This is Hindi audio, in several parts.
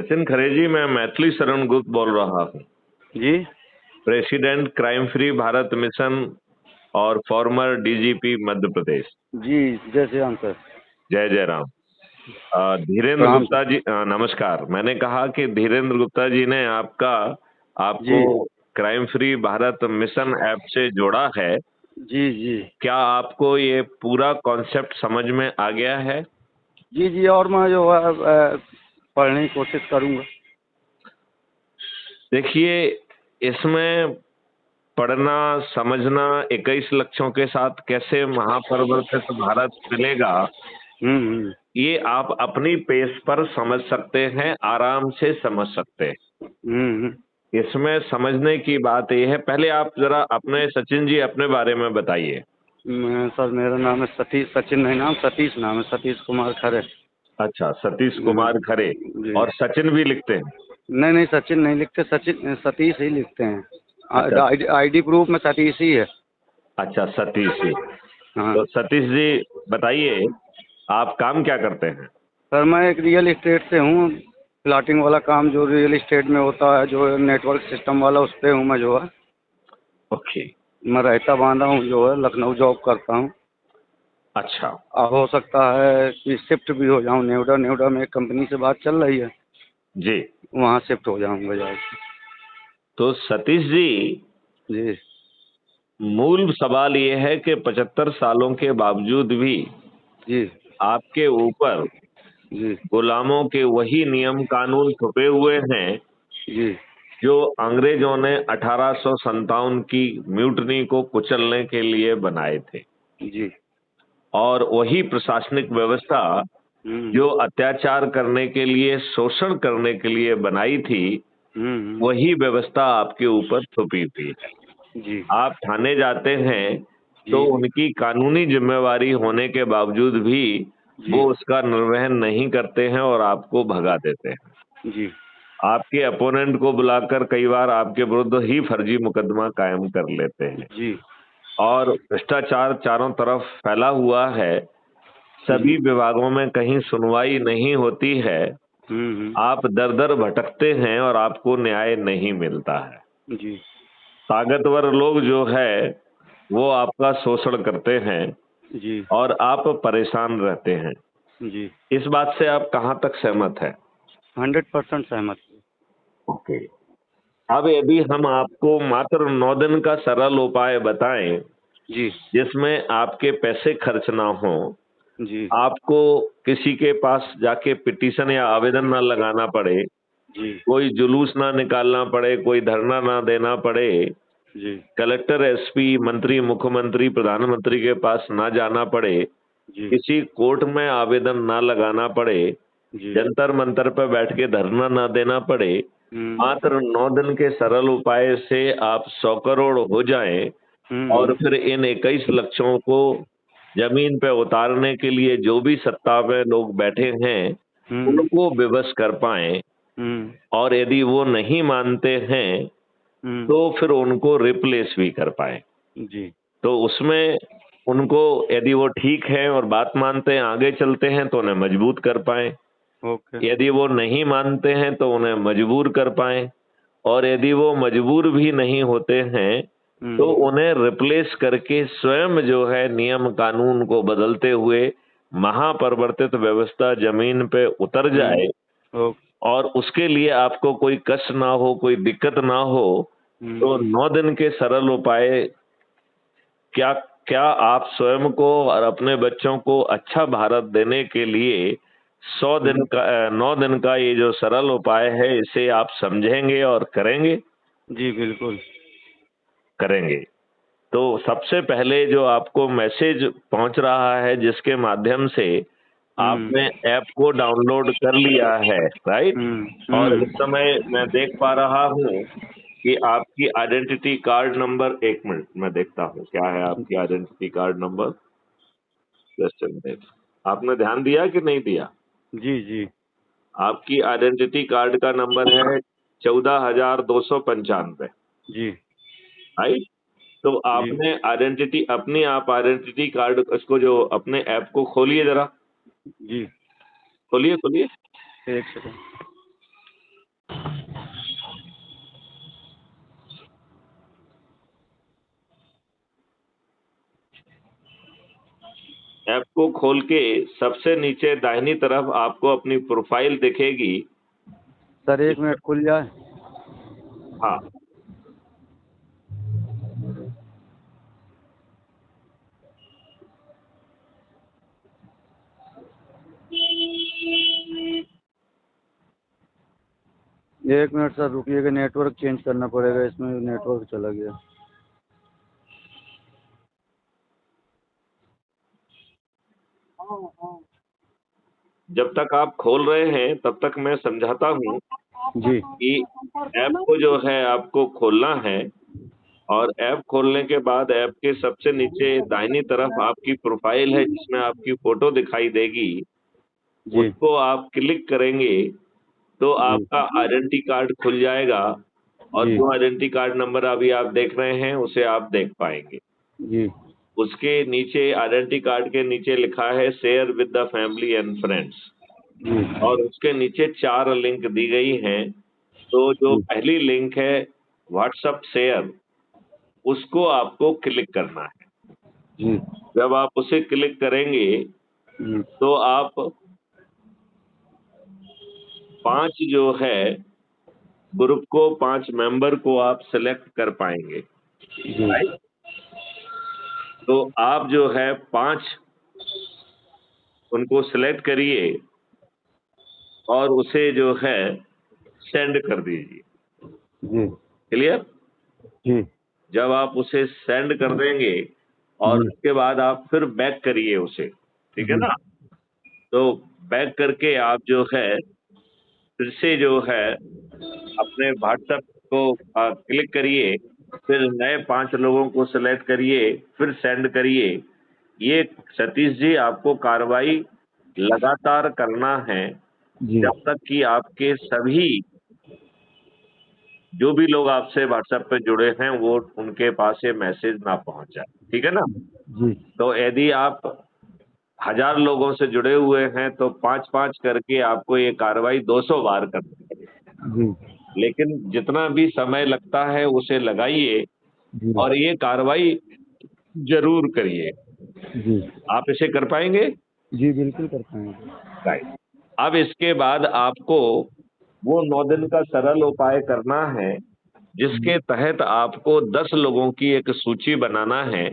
सचिन खरे जी, मैं मैथिली शरण गुप्त बोल रहा हूँ जी। President crime free Bharat mission और फॉर्मर डीजीपी मध्य प्रदेश। जी जय श्री राम सर। जय जय राम। धीरेन्द्र प्रणाम गुप्ता सर। जी, नमस्कार। मैंने कहा कि धीरेन्द्र गुप्ता जी ने आपको जी crime free Bharat mission app से जोड़ा है। जी जी क्या आपको ये पूरा कॉन्सेप्ट समझ में आ गया है? जी जी और मैं जो है पढ़ने की कोशिश करूँगा। देखिए, इसमें पढ़ना समझना 21 लक्ष्यों के साथ कैसे महापरिवर्तित भारत मिलेगा, हम्म। ये आप अपनी पेस पर समझ सकते हैं, आराम से समझ सकते हैं। हम्म। इसमें समझने की बात यह है, पहले आप जरा अपने सचिन जी अपने बारे में बताइए। सर मेरा नाम है सतीश, सचिन नहीं नाम, सतीश नाम है, सतीश कुमार खरे। अच्छा, सतीश कुमार खरे। जी। और सचिन भी लिखते हैं? नहीं सचिन नहीं लिखते, सचिन सतीश ही लिखते अच्छा। हैं। आईडी प्रूफ में सतीश ही है। अच्छा, सतीश जी। हाँ। तो सतीश जी बताइए, आप काम क्या करते हैं? सर मैं एक रियल इस्टेट से हूँ। प्लाटिंग वाला काम जो रियल इस्टेट में होता है, जो नेटवर्क सिस्टम वाला, उस पर हूँ मैं जो है। ओके। मैं रहता बांधा हूँ जो है, लखनऊ जॉब करता हूँ। अच्छा हो सकता है कि शिफ्ट भी हो जाऊँ नोएडा। नोएडा में एक कंपनी से बात चल रही है, जी। वहाँ शिफ्ट हो जाऊँगा जाके। तो सतीश जी, जी मूल सवाल ये है कि 75 सालों के बावजूद भी जी आपके ऊपर जी गुलामों के वही नियम कानून थोपे हुए हैं जी जो अंग्रेजों ने 1857 की म्यूटनी को कुचलने के लिए बनाए थे। जी। और वही प्रशासनिक व्यवस्था हम्म जो अत्याचार करने के लिए, शोषण करने के लिए बनाई थी, हम्म। वही व्यवस्था आपके ऊपर थोपी हुई है। जी आप थाने जाते हैं तो जी उनकी कानूनी जिम्मेवारी होने के बावजूद भी जी वो उसका निर्वहन नहीं करते हैं और आपको भगा देते हैं। जी आपके अपोनेंट को बुलाकर कई बार आपके विरुद्ध ही फर्जी मुकदमा कायम कर लेते हैं। जी और भ्रष्टाचार चारों तरफ फैला हुआ है, सभी विभागों में कहीं सुनवाई नहीं होती है। हम्म। आप दर दर भटकते हैं और आपको न्याय नहीं मिलता है। जी ताकतवर लोग जो है वो आपका शोषण करते हैं जी और आप परेशान रहते हैं। जी। इस बात से आप कहाँ तक सहमत हैं? 100% सहमत। ओके। अब यदि हम आपको मात्र 9 दिन का सरल उपाय बताएं जी जिसमें आपके पैसे खर्च ना हो, जी आपको किसी के पास जाके पिटीशन या आवेदन ना लगाना पड़े, जी कोई जुलूस ना निकालना पड़े, कोई धरना ना देना पड़े, जी कलेक्टर, एसपी, मंत्री, मुख्यमंत्री, प्रधानमंत्री के पास ना जाना पड़े, जी किसी कोर्ट में आवेदन ना लगाना पड़े, जी। जंतर मंतर पर बैठ के धरना ना देना पड़े, हम्म मात्र 9 दिन के सरल उपाय से आप 100 करोड़ हो जाएं और हम्म फिर इन 21 लक्ष्यों को जमीन पे उतारने के लिए जो भी सत्ता में लोग बैठे हैं हम्म उनको विवश कर पाएं। हम्म और यदि वो नहीं मानते हैं हम्म। तो फिर उनको रिप्लेस भी कर पाएं। जी तो उसमें उनको, यदि वो ठीक है और बात मानते हैं, आगे चलते हैं, तो उन्हें मजबूत कर पाएं। ओके। यदि वो नहीं मानते हैं तो उन्हें मजबूर कर पाएं। और यदि वो मजबूर भी नहीं होते हैं तो हम्म। उन्हें रिप्लेस करके स्वयं जो है नियम कानून को बदलते हुए महापरिवर्तित व्यवस्था जमीन पे उतर जाए। ओके। और उसके लिए आपको कोई कष्ट ना हो, कोई दिक्कत ना हो, तो हम्म 9 दिन के सरल उपाय क्या क्या आप स्वयं को और अपने बच्चों को अच्छा भारत देने के लिए 9 दिन का ये जो सरल उपाय है, इसे आप समझेंगे और करेंगे? जी बिल्कुल। करेंगे। तो सबसे पहले जो आपको मैसेज पहुंच रहा है, जिसके माध्यम से हम्म आपने ऐप को डाउनलोड कर लिया है, राइट? और इस हम्म। समय मैं देख पा रहा हूं कि आपकी आइडेंटिटी कार्ड नंबर, 1 मिनट मैं देखता हूं क्या है आपकी identity card number. Just a minute. आपने ध्यान दिया कि नहीं दिया? जी जी आपकी आइडेंटिटी कार्ड का नंबर है 14,295, जी राइट? तो जी आपने आप आइडेंटिटी कार्ड, इसको जो अपने ऐप को खोलिए जरा। जी। खोलिए खोलिए। एक सेकंड। ऐप को खोल के सबसे नीचे दाहिनी तरफ आपको अपनी प्रोफाइल दिखेगी। सर 1 मिनट खुल जाए। हाँ, एक मिनट सर रुकिएगा, नेटवर्क चेंज करना पड़ेगा, इसमें नेटवर्क चला गया। जब तक आप खोल रहे हैं तब तक मैं समझाता हूँ जी कि ऐप को जो है आपको खोलना है, और ऐप खोलने के बाद ऐप के सबसे नीचे दाहिनी तरफ आपकी प्रोफाइल है जिसमें आपकी फोटो दिखाई देगी। जी उसको आप क्लिक करेंगे तो जी आपका आइडेंटिटी कार्ड खुल जाएगा, और जी जो आइडेंटिटी कार्ड नंबर अभी आप देख रहे हैं उसे आप देख पाएंगे। जी उसके नीचे आइडेंटिटी कार्ड के नीचे लिखा है share with the family and friends, जी और उसके नीचे 4 लिंक दी गई हैं। तो जो जी पहली लिंक है व्हाट्सएप शेयर, उसको आपको क्लिक करना है। जी जब आप उसे क्लिक करेंगे तो आप 5 जो है ग्रुप को, 5 मेंबर को आप सिलेक्ट कर पाएंगे। जी राइट? तो आप जो है 5 उनको सिलेक्ट करिए और उसे जो है सेंड कर दीजिए। जी क्लियर? जी जब आप उसे सेंड कर देंगे और जी उसके बाद आप फिर बैक करिए उसे, ठीक है जी ना? तो बैक करके आप जो है फिर से जो है अपने व्हाट्सएप को क्लिक करिए, फिर नए 5 लोगों को सिलेक्ट करिए, फिर सेंड करिए। ये सतीश जी आपको कार्रवाई लगातार करना है जी जब तक कि आपके सभी जो भी लोग आपसे व्हाट्सएप पे जुड़े हैं वो उनके पास ये मैसेज ना पहुंच जाए, ठीक है ना? जी तो यदि आप 1000 लोगों से जुड़े हुए हैं तो 5-5 करके आपको ये कार्रवाई 200 बार करनी है। जी लेकिन जितना भी समय लगता है उसे लगाइए जी और ये कार्रवाई जरूर करिए। जी आप इसे कर पाएंगे? जी बिल्कुल कर पाएंगे। राइट। अब इसके बाद आपको वो 9 दिन का सरल उपाय करना है जिसके तहत आपको 10 लोगों की एक सूची बनाना है,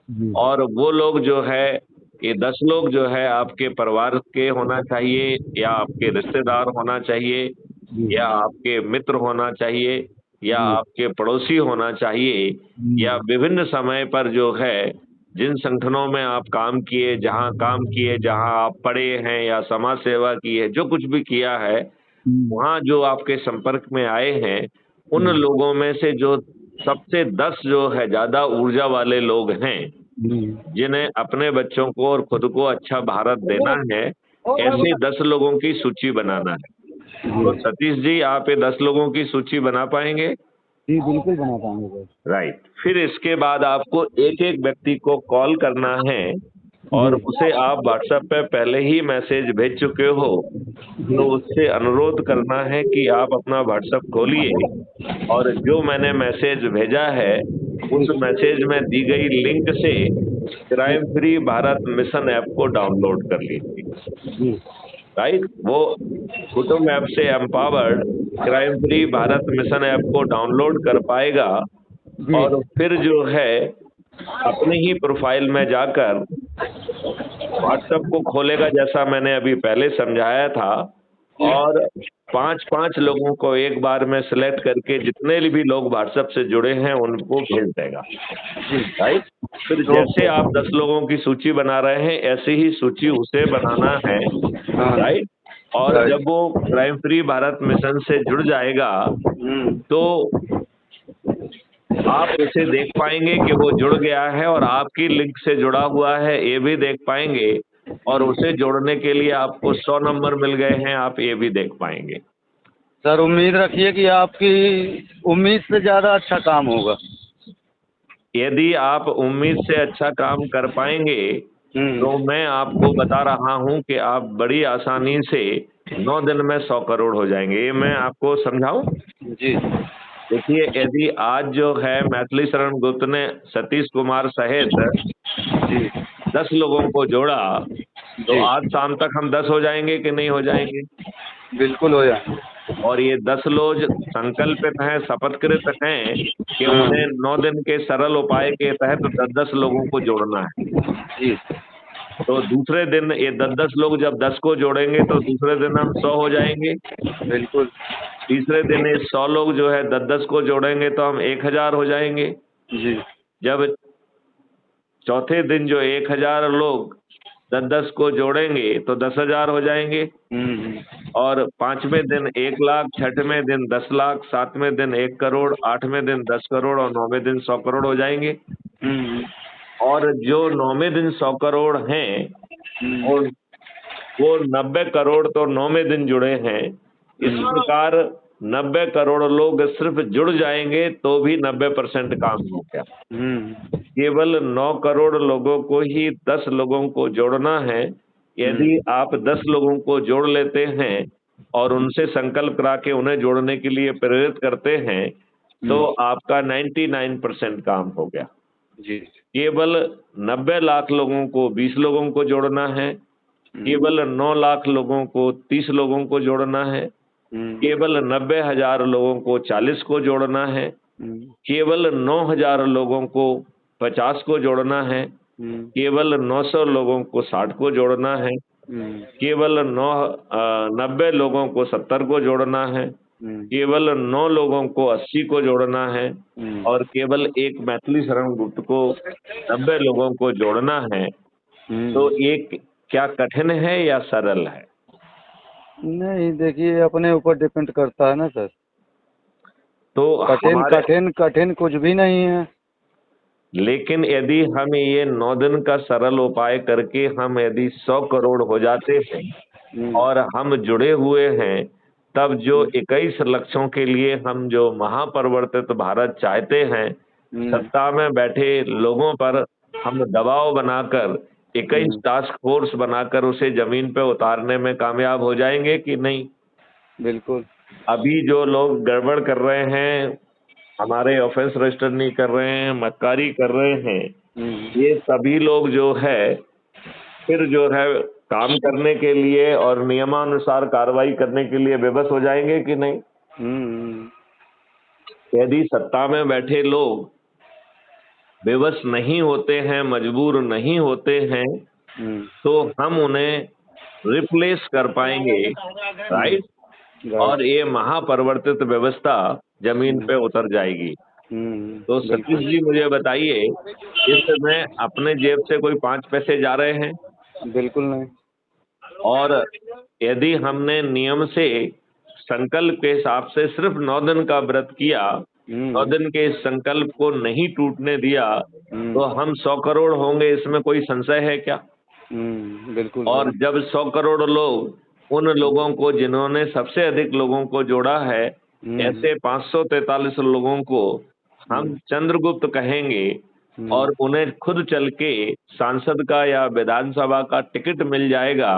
जी और वो लोग जो है, ये 10 लोग जो है आपके परिवार के होना चाहिए, या आपके रिश्तेदार होना चाहिए, जी या आपके मित्र होना चाहिए, या जी आपके पड़ोसी होना चाहिए, या जी विभिन्न समय पर जो है जिन संगठनों में आप काम किए, जहां आप पढ़े हैं या समाज सेवा की है, जो कुछ भी किया है, वहां जो आपके संपर्क में आए हैं, उन लोगों में से जो सबसे 10 जो है ज्यादा ऊर्जा वाले लोग हैं, जिन्हें अपने बच्चों को और खुद को अच्छा भारत देना है, ऐसे 10 लोगों की सूची बनाना है। तो सतीश जी आप ये 10 लोगों की सूची बना पाएंगे? जी बिल्कुल बना पाएंगे सर। राइट। फिर इसके बाद आपको एक एक व्यक्ति को कॉल करना है, और जी उसे आप व्हाट्सएप पे पहले ही मैसेज भेज चुके हो, तो उससे अनुरोध करना है कि आप अपना व्हाट्सएप खोलिए और जो मैंने मैसेज भेजा है उस मैसेज में दी गई लिंक से crime free Bharat mission app को डाउनलोड कर लीजिए। जी राइट? वो कुटुंब ऐप से empowered crime free Bharat mission app को डाउनलोड कर पाएगा, जी और फिर जो है अपनी ही प्रोफाइल में जाकर व्हाट्सएप को खोलेगा जैसा मैंने अभी पहले समझाया था, और 5-5 लोगों को एक बार में सिलेक्ट करके जितने भी लोग व्हाट्सएप से जुड़े हैं उनको भेज देगा। राइट? फिर जैसे आप 10 लोगों की सूची बना रहे हैं ऐसे ही सूची उसे बनाना है। राइट? और जब वो क्राइम फ्री भारत मिशन से जुड़ जाएगा तो आप उसे देख पाएंगे कि वो जुड़ गया है और आपकी लिंक से जुड़ा हुआ है, ये भी देख पाएंगे, और उसे जोड़ने के लिए आपको 100 नंबर मिल गए हैं, आप ये भी देख पाएंगे। सर उम्मीद रखिए कि आपकी उम्मीद से ज़्यादा अच्छा काम होगा। यदि आप उम्मीद से अच्छा काम कर पाएंगे तो मैं आपको बता रहा हूं कि आप बड़ी आसानी से 9 दिन में 100 करोड़ हो जाएंगे। ये मैं आपको समझाऊं? जी देखिए, यदि आज जो है मैथिली शरण गुप्त ने सतीश कुमार सहित जी 10 लोगों को जोड़ा तो जी आज शाम तक हम 10 हो जाएंगे कि नहीं हो जाएंगे? बिल्कुल हो जाए। और ये 10 लोग संकल्पित हैं, शपथकृत हैं कि हाँ उन्हें 9 दिन के सरल उपाय के तहत 10-10 लोगों को जोड़ना है। जी तो दूसरे दिन ये 10-10 लोग जब 10 को जोड़ेंगे तो दूसरे दिन हम 100 हो जाएंगे। बिल्कुल। तीसरे दिन ये 100 लोग जो है 10-10 को जोड़ेंगे तो हम 1000 हो जाएंगे। जी जब चौथे दिन जो 1000 लोग 10-10 को जोड़ेंगे तो 10,000 हो जाएंगे। हम्म। और 5वें दिन 1,00,000, 6वें दिन 10,00,000, 7वें दिन 1 करोड़, 8वें दिन 10 करोड़ और 9वें दिन 100 करोड़ हो जाएंगे। हम्म। और जो 9वें दिन 100 करोड़ हैं हम्म। वो वो 90 करोड़ तो 9वें दिन जुड़े हैं। इस प्रकार 90 करोड़ लोग सिर्फ जुड़ जाएंगे तो भी 90% काम हो गया। हम्म। केवल 9 करोड़ लोगों को ही 10 लोगों को जोड़ना है। यदि आप 10 लोगों को जोड़ लेते हैं और उनसे संकल्प करा के उन्हें जोड़ने के लिए प्रेरित करते हैं तो आपका 99% काम हो गया। जी केवल 90 लाख लोगों को 20 लोगों को जोड़ना है। केवल 9 लाख लोगों को 30 लोगों को जोड़ना है। केवल 90,000 लोगों को 40 को जोड़ना है। केवल 9,000 लोगों को 50 को जोड़ना है। केवल 900 लोगों को 60 को जोड़ना है। केवल 90 लोगों को 70 को जोड़ना है। केवल 9 लोगों को 80 को जोड़ना है। और केवल एक मैथिली शरण गुट को 90 लोगों को जोड़ना है। तो ये क्या कठिन है या सरल है? नहीं, देखिए अपने ऊपर डिपेंड करता है ना सर। तो कठिन हमारे कठिन कठिन कुछ भी नहीं है। लेकिन यदि हम ये 9 दिन का सरल उपाय करके हम यदि 100 करोड़ हो जाते हैं और हम जुड़े हुए हैं, तब जो 21 लक्ष्यों के लिए हम जो महापरिवर्तित भारत चाहते हैं, सत्ता में बैठे लोगों पर हम दबाव बनाकर 21 टास्क फोर्स बनाकर उसे जमीन पे उतारने में कामयाब हो जाएंगे कि नहीं? बिल्कुल। अभी जो लोग गड़बड़ कर रहे हैं, हमारे ऑफेंस रजिस्टर नहीं कर रहे हैं, मक्कारी कर रहे हैं, ये सभी लोग जो है फिर जो है काम करने के लिए और नियमानुसार कार्रवाई करने के लिए विवश हो जाएंगे कि नहीं? यदि सत्ता में बैठे लोग विवश नहीं होते हैं, मजबूर नहीं होते हैं, तो हम उन्हें रिप्लेस कर पाएंगे, राइट? और ये महापरिवर्तित व्यवस्था जमीन पे उतर जाएगी। तो सतीश जी मुझे बताइए, इस समय अपने जेब से कोई 5 पैसे जा रहे हैं? बिल्कुल नहीं। और यदि हमने नियम से संकल्प के हिसाब से सिर्फ 9 दिन का व्रत किया, 9 दिन के इस संकल्प को नहीं टूटने दिया, तो हम 100 करोड़ होंगे, इसमें कोई संशय है क्या? बिल्कुल। और जब 100 करोड़ लोग उन लोगों को जिन्होंने सबसे अधिक लोगों को जोड़ा है, ऐसे 543 लोगों को हम चंद्रगुप्त कहेंगे और उन्हें खुद चल के सांसद का या विधानसभा का टिकट मिल जाएगा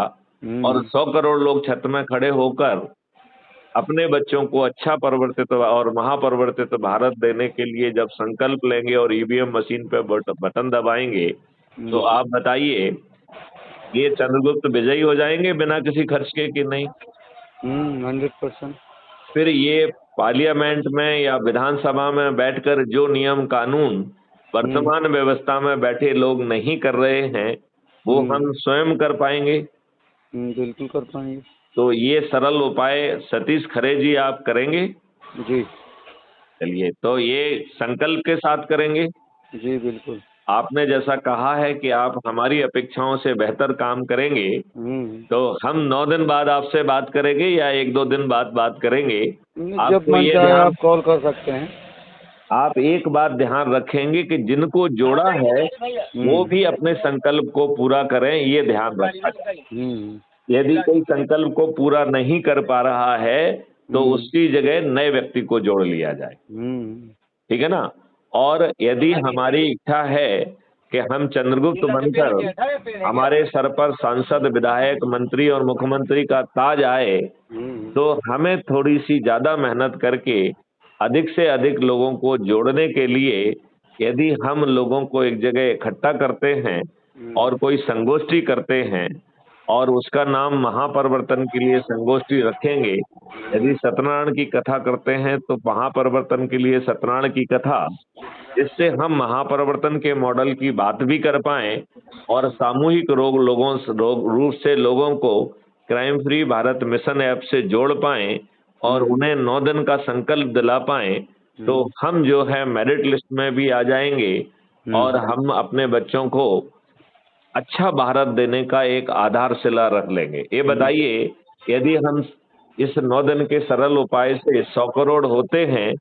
और 100 करोड़ लोग छत में खड़े होकर अपने बच्चों को अच्छा परिवर्तित और महापरिवर्तित भारत देने के लिए जब संकल्प लेंगे और ईवीएम मशीन पे बटन दबाएंगे, तो आप बताइए ये चंद्रगुप्त विजयी हो जाएंगे बिना किसी खर्च के कि नहीं? 100%। फिर ये पार्लियामेंट में या विधानसभा में बैठकर जो नियम कानून वर्तमान व्यवस्था में बैठे लोग नहीं कर रहे हैं, वो हम स्वयं कर पाएंगे। बिल्कुल कर पाएंगे। तो ये सरल उपाय सतीश खरे जी आप करेंगे? जी। चलिए, तो ये संकल्प के साथ करेंगे। जी बिल्कुल। आपने जैसा कहा है कि आप हमारी अपेक्षाओं से बेहतर काम करेंगे, तो हम 9 दिन बाद आपसे बात करेंगे या 1-2 दिन बाद बात करेंगे? जब आपको मन ये चाहे ध्यान आप कॉल कर सकते हैं। आप एक बात ध्यान रखेंगे कि जिनको जोड़ा है वो भी अपने संकल्प को पूरा करें, ये ध्यान रखा जाए। यदि कोई संकल्प को पूरा नहीं कर पा रहा है तो उसकी जगह नए व्यक्ति को जोड़ लिया जाए, ठीक है ना? और यदि हमारी इच्छा है कि हम चंद्रगुप्त बनकर हमारे सर पर सांसद, विधायक, मंत्री और मुख्यमंत्री का ताज आए, तो हमें थोड़ी सी ज्यादा मेहनत करके अधिक से अधिक लोगों को जोड़ने के लिए यदि हम लोगों को एक जगह इकट्ठा करते हैं और कोई संगोष्ठी करते हैं और उसका नाम महापरिवर्तन के लिए संगोष्ठी रखेंगे। यदि सत्यनारायण की कथा करते हैं तो महापरिवर्तन के लिए सत्यनारायण की कथा, जिससे हम महापरिवर्तन के मॉडल की बात भी कर पाए और सामूहिक रूप से लोगों को crime free Bharat mission app से जोड़ पाए और उन्हें 9 दिन का संकल्प दिला पाए, तो हम जो है मेरिट लिस्ट में भी आ जाएंगे और हम अपने बच्चों को अच्छा भारत देने का एक आधारशिला रख लेंगे। ये बताइए, यदि हम इस 9 दिन के सरल उपाय से 100 करोड़ होते हैं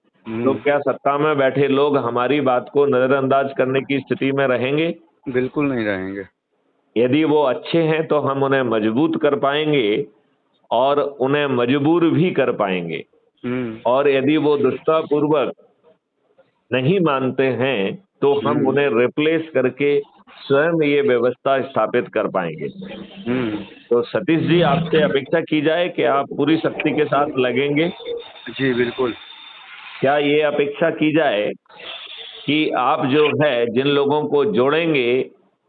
तो क्या सत्ता में बैठे लोग हमारी बात को नजरअंदाज करने की स्थिति में रहेंगे? बिल्कुल नहीं रहेंगे। यदि वो अच्छे हैं तो हम उन्हें मजबूत कर पाएंगे और उन्हें मजबूर भी कर पाएंगे। और यदि वो दुष्टापूर्वक नहीं मानते हैं तो हम उन्हें रिप्लेस करके स्वयं ये व्यवस्था स्थापित कर पाएंगे। तो सतीश जी, आपसे अपेक्षा की जाए कि आप पूरी शक्ति के साथ लगेंगे? जी बिल्कुल। क्या ये अपेक्षा की जाए कि आप जो है जिन लोगों को जोड़ेंगे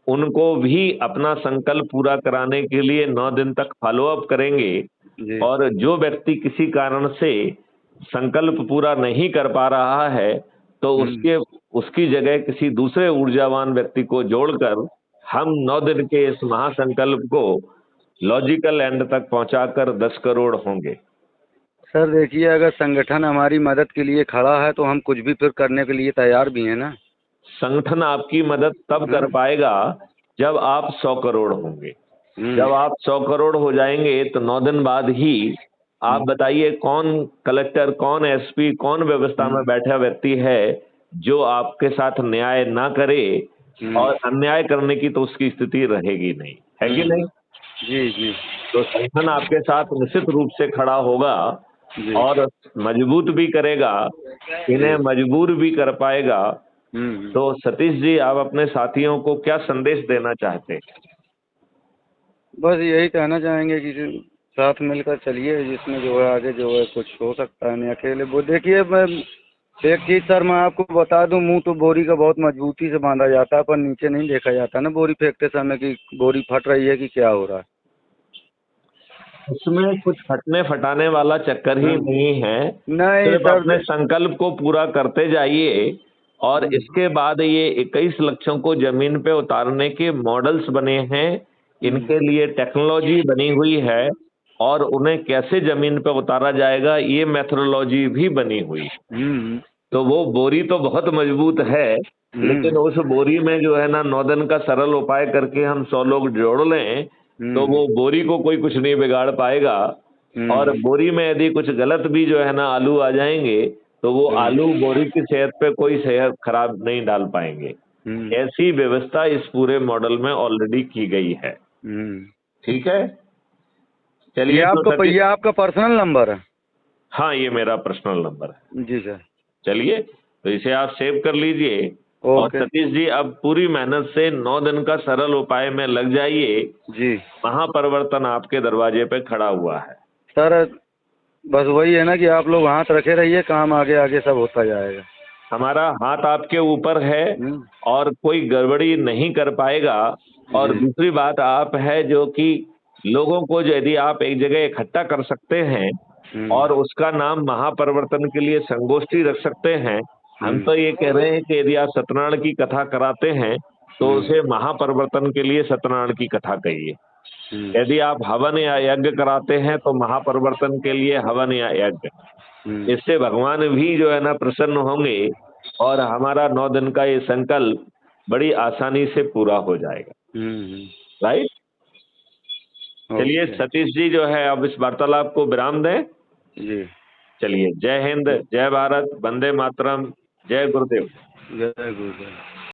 उनको भी अपना संकल्प पूरा कराने के लिए 9 दिन तक फॉलो अप करेंगे और जो व्यक्ति किसी कारण से संकल्प पूरा नहीं कर पा रहा है तो उसकी जगह किसी दूसरे ऊर्जावान व्यक्ति को जोड़कर हम 9 दिन के इस महासंकल्प को लॉजिकल एंड तक पहुंचाकर 10 करोड़ होंगे। सर देखिए, अगर संगठन हमारी मदद के लिए खड़ा है तो हम कुछ भी फिर करने के लिए तैयार भी हैं ना। संगठन आपकी मदद तब कर पाएगा जब आप 100 करोड़ होंगे। जब आप 100 करोड़ हो जाएंगे तो 9 दिन बाद ही आप बताइए कौन कलेक्टर, कौन एसपी, कौन व्यवस्था में बैठा व्यक्ति है जो आपके साथ न्याय ना करे, और अन्याय करने की तो उसकी स्थिति रहेगी नहीं, है कि नहीं? जी जी। तो संगठन आपके साथ निश्चित रूप से खड़ा होगा और मजबूत भी करेगा, इन्हें मजबूर भी कर पाएगा। तो सतीश जी, आप अपने साथियों को क्या संदेश देना चाहते हैं? बस यही कहना चाहेंगे कि साथ मिलकर चलिए, जिसमें जो है आगे जो है कुछ हो सकता है, नहीं अकेले। वो देखिए, मैं एक चीज सर मैं आपको बता दूं, मुंह तो बोरी का बहुत मजबूती से बांधा जाता है पर नीचे नहीं देखा जाता ना बोरी फेंकते समय कि बोरी फट रही है कि क्या हो रहा है। उसमें कुछ फटने फटाने वाला चक्कर ही नहीं है। नहीं सिर्फ सर। अपने संकल्प को पूरा करते जाइए और इसके बाद ये 21 लक्ष्यों को जमीन पे उतारने के मॉडल्स बने हैं, इनके लिए टेक्नोलॉजी बनी हुई है और उन्हें कैसे जमीन पे उतारा जाएगा ये मेथोडोलॉजी भी बनी हुई है। तो वो बोरी तो बहुत मजबूत है, लेकिन उस बोरी में जो है ना 9 दिन का सरल उपाय करके हम 100 लोग जोड़ लें तो वो बोरी को कोई कुछ नहीं बिगाड़ पाएगा। और बोरी में यदि कुछ गलत भी जो है ना आलू आ जाएंगे तो वो आलू बोरी की सेहत पे कोई सेहत खराब नहीं डाल पाएंगे। ऐसी व्यवस्था इस पूरे मॉडल में ऑलरेडी की गई है। ठीक है, चलिए। ये आपका पर्सनल नंबर है? हाँ, ये मेरा पर्सनल नंबर है। जी सर। चलिए, तो इसे आप सेव कर लीजिए। और सतीश जी, अब पूरी मेहनत से 9 दिन का सरल उपाय में लग जाइए जी। महापरिवर्तन आपके दरवाजे पे खड़ा हुआ है सर। बस वही है ना कि आप लोग हाथ रखे रहिए, काम आगे आगे सब होता जाएगा। हमारा हाथ आपके ऊपर है और कोई गड़बड़ी नहीं कर पाएगा। और दूसरी बात आप है जो कि लोगों को यदि आप एक जगह इकट्ठा कर सकते हैं और उसका नाम महापरिवर्तन के लिए संगोष्ठी रख सकते हैं। हम तो ये कह रहे हैं कि यदि आप सत्यनारायण की कथा कराते हैं तो उसे महापरिवर्तन के लिए सत्यनारायण की कथा कहिए। यदि आप हवन या यज्ञ कराते हैं तो महापरिवर्तन के लिए हवन या यज्ञ। इससे भगवान भी जो है ना प्रसन्न होंगे और हमारा 9 दिन का ये संकल्प बड़ी आसानी से पूरा हो जाएगा। राइट। चलिए सतीश जी, जो है अब इस वार्तालाप को विराम दें जी। चलिए, जय हिंद, जय भारत, वंदे मातरम, जय गुरुदेव। जय गुरुदेव।